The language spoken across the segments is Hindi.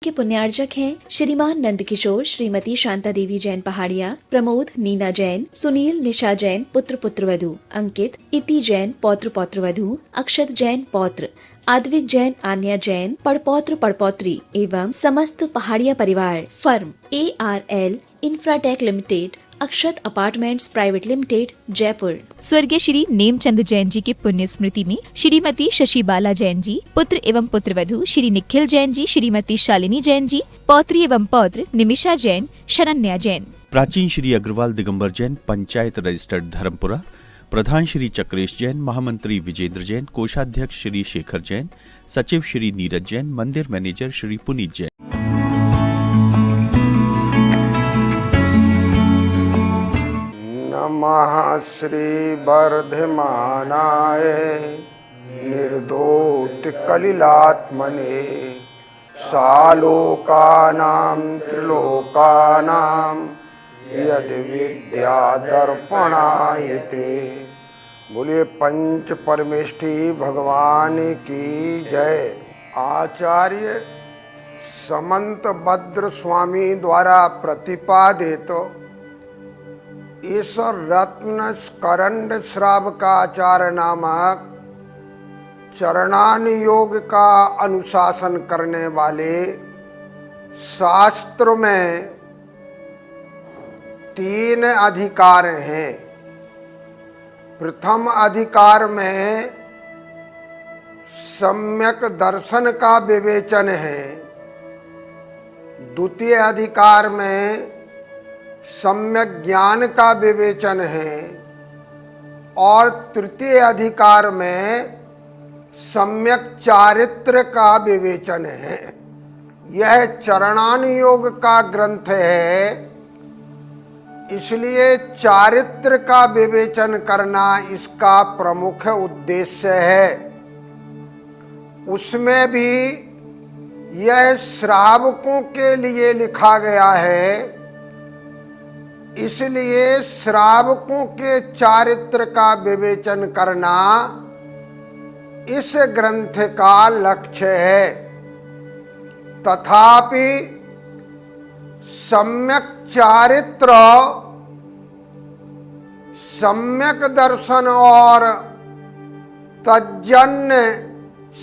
के पुण्यार्जक हैं श्रीमान नंद किशोर, श्रीमती शांता देवी जैन पहाड़िया, प्रमोद नीना जैन, सुनील निशा जैन पुत्र पुत्रवधू, अंकित इति जैन पौत्र पौत्रवधू, अक्षत जैन पौत्र, आद्विक जैन आन्या जैन पड़पौत्र पड़पौत्री एवं समस्त पहाड़िया परिवार। फर्म ARL इंफ्राटेक लिमिटेड, अक्षत अपार्टमेंट्स प्राइवेट लिमिटेड, जयपुर। स्वर्गीय श्री नेमचंद जैन जी की पुण्य स्मृति में श्रीमती शशिबाला जैन जी, पुत्र एवं पुत्रवधू श्री निखिल जैन जी, श्रीमती शालिनी जैन जी, पौत्री एवं पौत्र निमिषा जैन, शरण्या जैन। प्राचीन श्री अग्रवाल दिगंबर जैन, पंचायत रजिस्टर्ड धर्मपुरा। प्रधान श्री चक्रेश जैन, महामंत्री विजेंद्र जैन, कोषाध्यक्ष श्री शेखर जैन, सचिव श्री नीरज जैन, मंदिर मैनेजर श्री पुनीत जैन। नमः श्री वर्धमानाय निर्दोष कलिलात्मने सालोकानां त्रिलोकानां यद विद्या दर्पणायते। बोलिए पंच परमेष्ठी भगवान की जय। आचार्य समंत भद्र स्वामी द्वारा प्रतिपादित इस रत्न करंड श्रावकाचार नामक चरणान योग का अनुशासन करने वाले शास्त्र में 3 अधिकार हैं। प्रथम अधिकार में सम्यक दर्शन का विवेचन है। द्वितीय अधिकार में सम्यक ज्ञान का विवेचन है और तृतीय अधिकार में सम्यक चारित्र का विवेचन है। यह चरणान योग का ग्रंथ है, इसलिए चारित्र का विवेचन करना इसका प्रमुख उद्देश्य है। उसमें भी यह श्रावकों के लिए लिखा गया है, इसलिए श्रावकों के चारित्र का विवेचन करना इस ग्रंथ का लक्ष्य है। तथापि सम्यक चारित्र, सम्यक दर्शन और तज्जन्य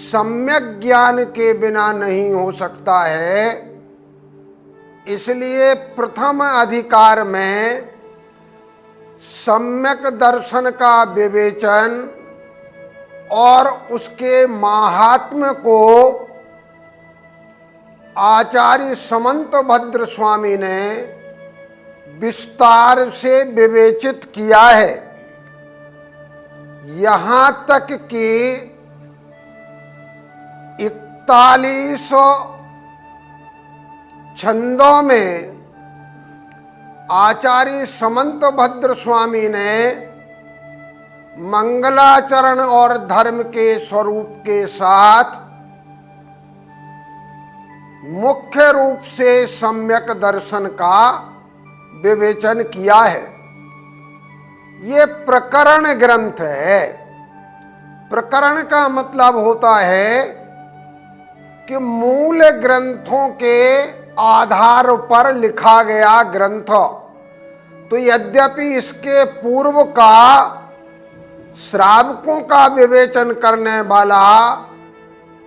सम्यक ज्ञान के बिना नहीं हो सकता है। इसलिए प्रथम अधिकार में सम्यक दर्शन का विवेचन और उसके महात्म्य को आचार्य समंत भद्र स्वामी ने विस्तार से विवेचित किया है। यहाँ तक कि 41 छंदों में आचार्य समंत भद्र स्वामी ने मंगलाचरण और धर्म के स्वरूप के साथ मुख्य रूप से सम्यक दर्शन का विवेचन किया है। ये प्रकरण ग्रंथ है। प्रकरण का मतलब होता है कि मूल ग्रंथों के आधार पर लिखा गया ग्रंथ। तो यद्यपि इसके पूर्व का श्रावकों का विवेचन करने वाला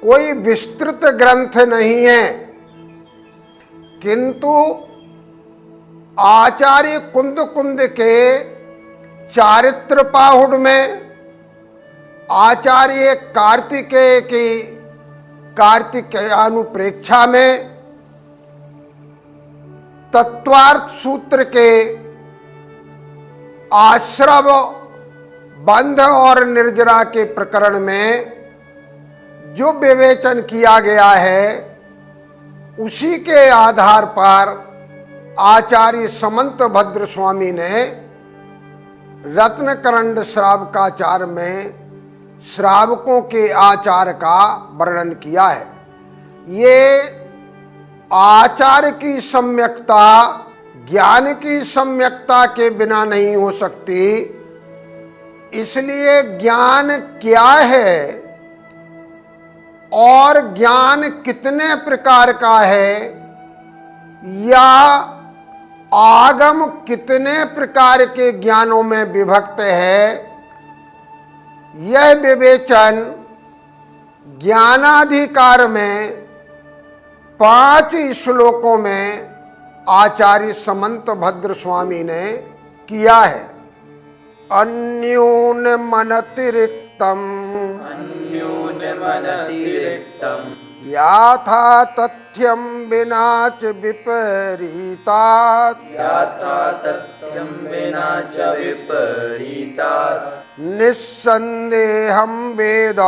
कोई विस्तृत ग्रंथ नहीं है, किंतु आचार्य कुंद कुंद के चारित्र पाहुड़ में, आचार्य कार्तिकेय की कार्तिकेयानुप्रेक्षा में, तत्वार्थ सूत्र के आश्रव बंध और निर्जरा के प्रकरण में जो विवेचन किया गया है, उसी के आधार पर आचार्य समंत भद्र स्वामी ने रत्नकरंड श्रावकाचार में श्रावकों के आचार का वर्णन किया है। ये आचार की सम्यकता ज्ञान की सम्यकता के बिना नहीं हो सकती। इसलिए ज्ञान क्या है और ज्ञान कितने प्रकार का है या आगम कितने प्रकार के ज्ञानों में विभक्त है, यह विवेचन ज्ञानाधिकार में 5 श्लोकों में आचार्य समंत भद्र स्वामी ने किया है। अन्यूनमनतिरिक्तम याथा तथ्यम विना च विपरीतात् निस्संदेहं वेद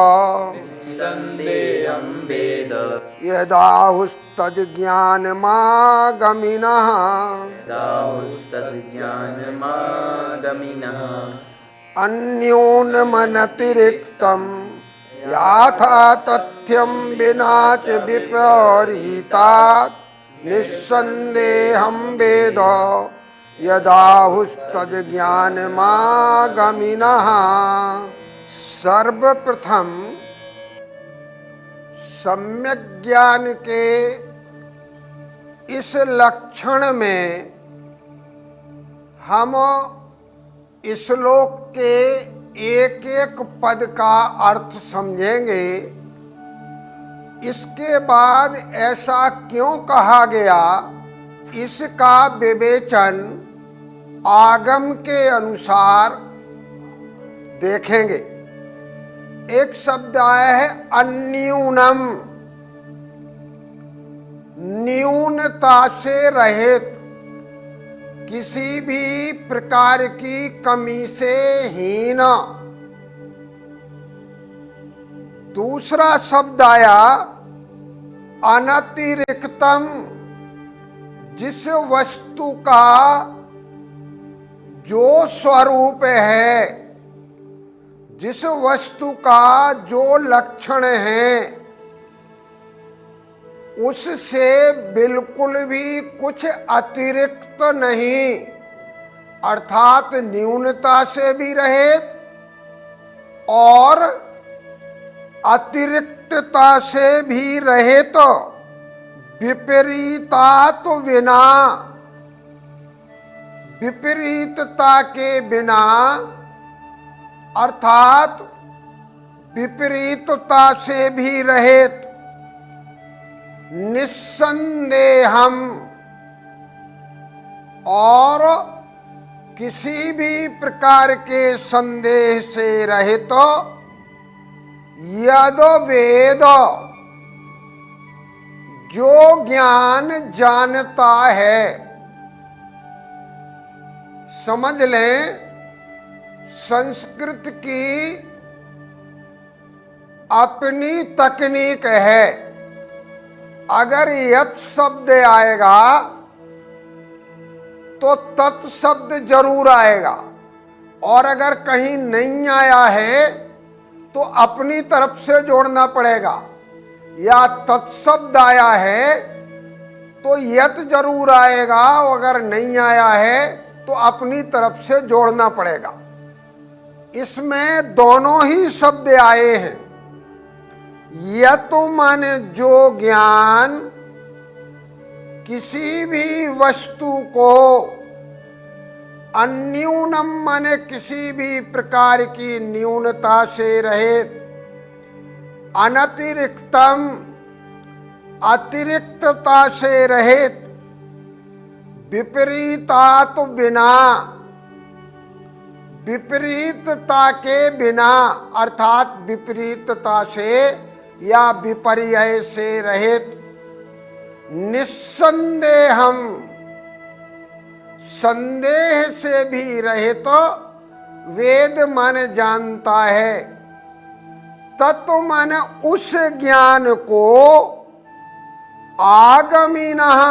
यदाहुस्तज्ज्ञानमागमिनः अन्योन्यमनतिरिक्तम् याथा तथ्यं विना च विपरीतात् निस्संदेहं वेद यदाहुस्तज्ज्ञानमागमिनः। सर्वप्रथम सम्यक ज्ञान के इस लक्षण में हम श्लोक के एक एक पद का अर्थ समझेंगे। इसके बाद ऐसा क्यों कहा गया, इसका विवेचन आगम के अनुसार देखेंगे। एक शब्द आया है अन्यूनम, न्यूनता से रहित, किसी भी प्रकार की कमी से हीन। दूसरा शब्द आया अनतिरिक्तम, जिस वस्तु का जो स्वरूप है, जिस वस्तु का जो लक्षण है, उससे बिल्कुल भी कुछ अतिरिक्त नहीं, अर्थात न्यूनता से भी रहित और अतिरिक्तता से भी रहित, विपरीतात विना, विपरीतता के बिना, अर्थात विपरीतता से भी रहित, निस्संदेहम, और किसी भी प्रकार के संदेह से रहित, यद वेद, जो ज्ञान जानता है। समझ लें, संस्कृत की अपनी तकनीक है। अगर यत् शब्द आएगा तो तत् शब्द जरूर आएगा, और अगर कहीं नहीं आया है तो अपनी तरफ से जोड़ना पड़ेगा, या तत्शब्द आया है तो यत् जरूर आएगा, और अगर नहीं आया है तो अपनी तरफ से जोड़ना पड़ेगा। इसमें दोनों ही शब्द आए हैं। यत् मन जो ज्ञान किसी भी वस्तु को, अन्यूनम मन किसी भी प्रकार की न्यूनता से रहित, अनतिरिक्तम अतिरिक्तता से रहित, विपरीतात बिना विपरीतता के बिना, अर्थात विपरीतता से या विपर्यय से रहित, निस्संदेहम संदेह से भी रहित, वेद मन जानता है। तत्व मन उस ज्ञान को आगमिनः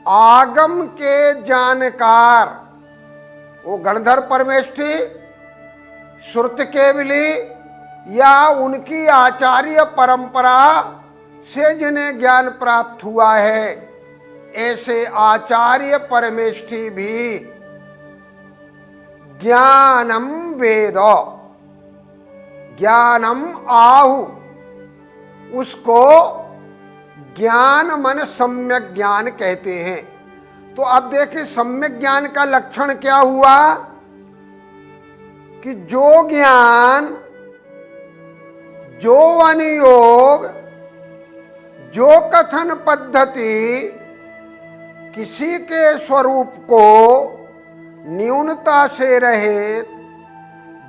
आगम के जानकार, वो गणधर परमेष्ठी, श्रुत केवली या उनकी आचार्य परंपरा से जिन्हें ज्ञान प्राप्त हुआ है, ऐसे आचार्य परमेष्ठी भी ज्ञानम वेद, ज्ञानम आहु, उसको ज्ञान मन सम्यक ज्ञान कहते हैं। तो अब देखिए सम्यक ज्ञान का लक्षण क्या हुआ कि जो ज्ञान, जो अनुयोग, जो कथन पद्धति किसी के स्वरूप को न्यूनता से रहित,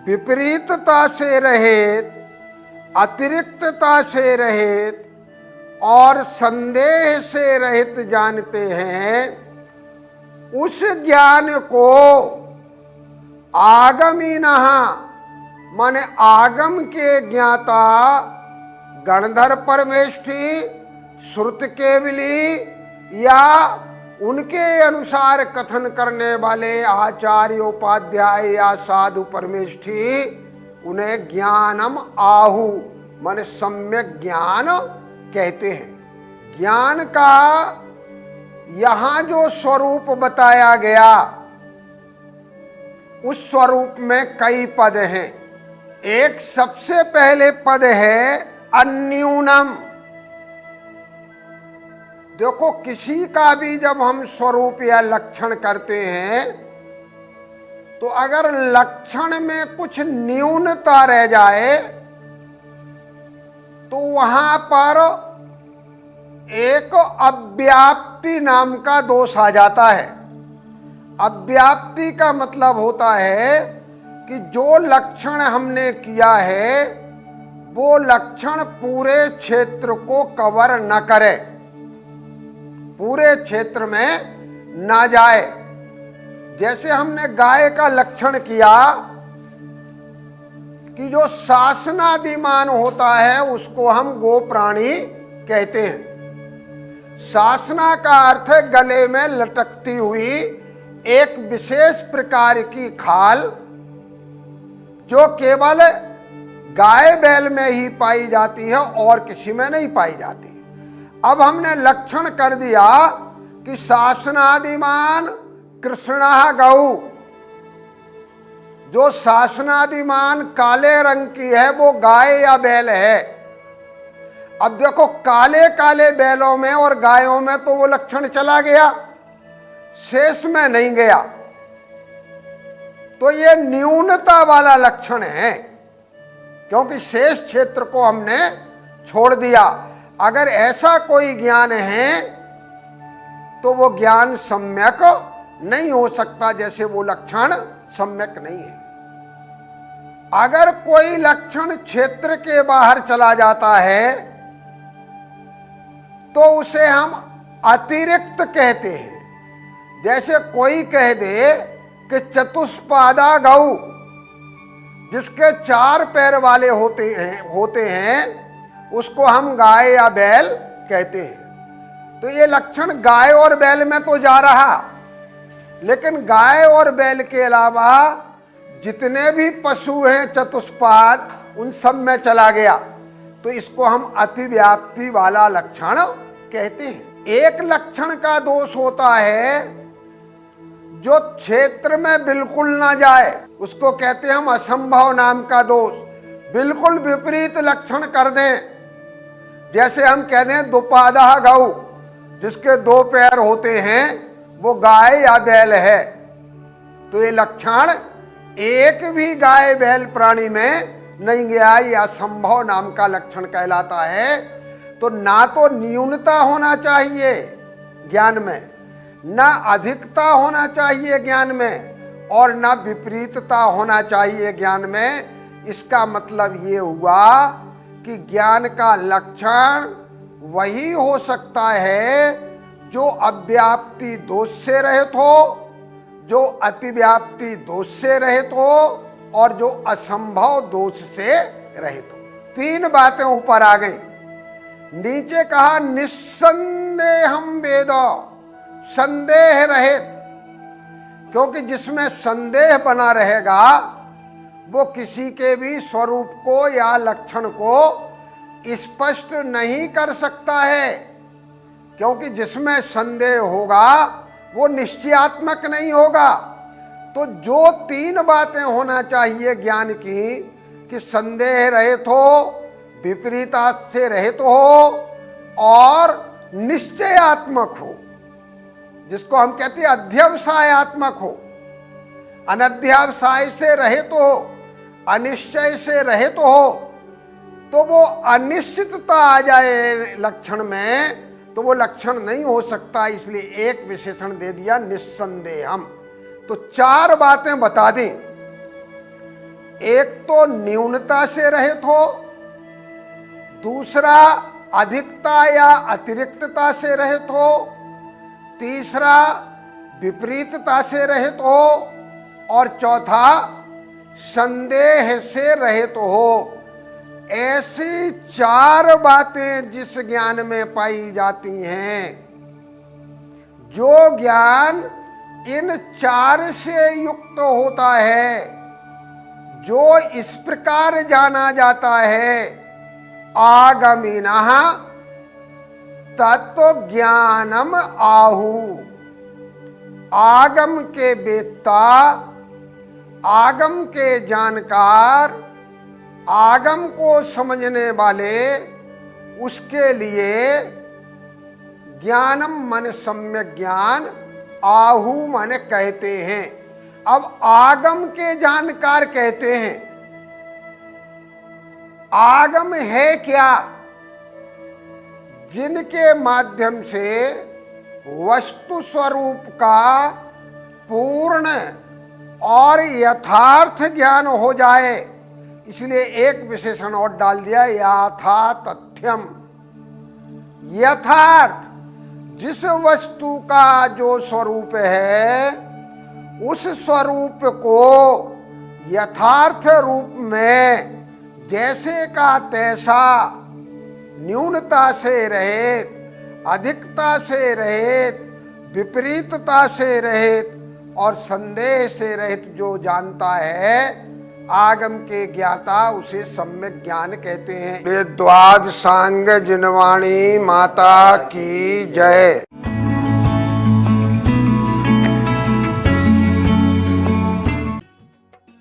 विपरीतता से रहित, अतिरिक्तता से रहित और संदेह से रहित जानते हैं, उस ज्ञान को आगमीनः माने आगम के ज्ञाता, गणधर परमेष्ठी, श्रुत केवली या उनके अनुसार कथन करने वाले आचार्य, उपाध्याय या साधु परमेष्ठी, उन्हें ज्ञानम आहु माने सम्यक ज्ञान कहते हैं। ज्ञान का यहां जो स्वरूप बताया गया, उस स्वरूप में कई पद हैं। एक सबसे पहले पद है अन्यूनम। देखो किसी का भी जब हम स्वरूप या लक्षण करते हैं तो अगर लक्षण में कुछ न्यूनता रह जाए तो वहां पर एक अव्याप्ति नाम का दोष आ जाता है। अव्याप्ति का मतलब होता है कि जो लक्षण हमने किया है वो लक्षण पूरे क्षेत्र को कवर न करे, पूरे क्षेत्र में ना जाए। जैसे हमने गाय का लक्षण किया कि जो शासनादिमान होता है उसको हम गो प्राणी कहते हैं। शासना का अर्थ है गले में लटकती हुई एक विशेष प्रकार की खाल जो केवल गाय बैल में ही पाई जाती है और किसी में नहीं पाई जाती। अब हमने लक्षण कर दिया कि शासनादिमान कृष्णा गौ, जो शासनादिमान काले रंग की है वो गाय या बैल है। अब देखो काले काले बैलों में और गायों में तो वो लक्षण चला गया, शेष में नहीं गया, तो ये न्यूनता वाला लक्षण है क्योंकि शेष क्षेत्र को हमने छोड़ दिया। अगर ऐसा कोई ज्ञान है तो वो ज्ञान सम्यक नहीं हो सकता, जैसे वो लक्षण सम्यक नहीं है। अगर कोई लक्षण क्षेत्र के बाहर चला जाता है तो उसे हम अतिरिक्त कहते हैं। जैसे कोई कह दे कि चतुष्पादा गौ, जिसके 4 पैर वाले होते हैं उसको हम गाय या बैल कहते हैं। तो ये लक्षण गाय और बैल में तो जा रहा, लेकिन गाय और बैल के अलावा जितने भी पशु हैं चतुष्पाद उन सब में चला गया, तो इसको हम अतिव्याप्ति वाला लक्षण कहते हैं। एक लक्षण का दोष होता है जो क्षेत्र में बिल्कुल ना जाए, उसको कहते हैं हम असंभव नाम का दोष। बिल्कुल विपरीत लक्षण कर दें, जैसे हम कह दें दुपादा गौ, जिसके 2 पैर होते हैं वो गाय या बैल है, तो ये लक्षण एक भी गाय बैल प्राणी में नहीं गया, यह असंभव नाम का लक्षण कहलाता है। तो ना तो न्यूनता होना चाहिए ज्ञान में, ना अधिकता होना चाहिए ज्ञान में, और ना विपरीतता होना चाहिए ज्ञान में। इसका मतलब ये हुआ कि ज्ञान का लक्षण वही हो सकता है जो अव्याप्ति दोष से रहित हो, जो अतिव्याप्ति दोष से रहित हो और जो असंभव दोष से रहित हो। 3 बातें ऊपर आ गई। नीचे कहा निस्संदेहम वेद, संदेह रहित, क्योंकि जिसमें संदेह बना रहेगा वो किसी के भी स्वरूप को या लक्षण को स्पष्ट नहीं कर सकता है, क्योंकि जिसमें संदेह होगा वो निश्चयात्मक नहीं होगा। तो जो 3 बातें होना चाहिए ज्ञान की कि संदेह रहित हो, विपरीता से रहित हो और निश्चयात्मक हो, जिसको हम कहते हैं अध्यवसायात्मक हो। अनध्यवसाय से रहित हो, अनिश्चय से रहित हो, तो वो अनिश्चितता आ जाए लक्षण में, तो वो लक्षण नहीं हो सकता। इसलिए एक विशेषण दे दिया निस्संदेहम। तो चार बातें बता दी। एक तो न्यूनता से रहित हो, दूसरा अधिकता या अतिरिक्तता से रहित हो, तीसरा विपरीतता से रहित हो, और चौथा संदेह से रहित हो। ऐसी चार बातें जिस ज्ञान में पाई जाती हैं, जो ज्ञान इन चार से युक्त होता है, जो इस प्रकार जाना जाता है, आगमिनः तत्व ज्ञानम आहु। आगम के वेत्ता, आगम के जानकार, आगम को समझने वाले, उसके लिए ज्ञानम मन सम्यक ज्ञान, आहु मन कहते हैं। अब आगम के जानकार कहते हैं। आगम है क्या? जिनके माध्यम से वस्तु स्वरूप का पूर्ण और यथार्थ ज्ञान हो जाए। इसलिए एक विशेषण और डाल दिया, यथा तथ्यम। यथार्थ, जिस वस्तु का जो स्वरूप है, उस स्वरूप को यथार्थ रूप में जैसे का तैसा, न्यूनता से रहित, अधिकता से रहित, विपरीतता से रहित और संदेह से रहित जो जानता है, आगम के ज्ञाता, उसे सम्यक ज्ञान कहते हैं। द्वाद सांग जिनवाणी माता की जय।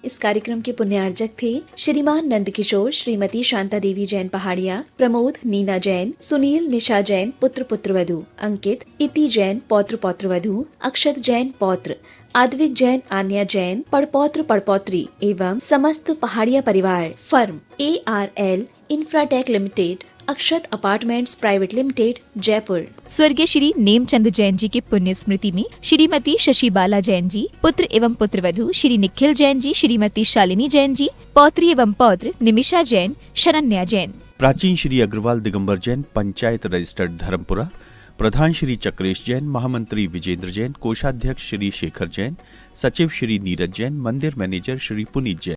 इस कार्यक्रम के पुण्यार्जक थे श्रीमान नंद किशोर, श्रीमती शांता देवी जैन पहाड़िया, प्रमोद नीना जैन, सुनील निशा जैन पुत्र पुत्रवधू, अंकित इति जैन पौत्र पौत्रवधू, अक्षत जैन पौत्र, आद्विक जैन आन्या जैन पड़पौत्र पड़पौत्री एवं समस्त पहाड़िया परिवार। फर्म ARL इंफ्राटेक लिमिटेड, अक्षत अपार्टमेंट्स प्राइवेट लिमिटेड, जयपुर। स्वर्गीय श्री नेमचंद जैन जी की पुण्य स्मृति में श्रीमती शशि बाला जैन जी, पुत्र एवं पुत्रवधू श्री निखिल जैन जी, श्रीमती शालिनी जैन जी, पौत्री एवं पौत्र निमिषा जैन, शरण्या जैन। प्राचीन श्री अग्रवाल दिगंबर जैन पंचायत रजिस्टर्ड धर्मपुरा, प्रधान श्री चक्रेश जैन, महामंत्री विजेंद्र जैन, कोषाध्यक्ष श्री शेखर जैन, सचिव श्री नीरज जैन, मंदिर मैनेजर श्री पुनीत जैन।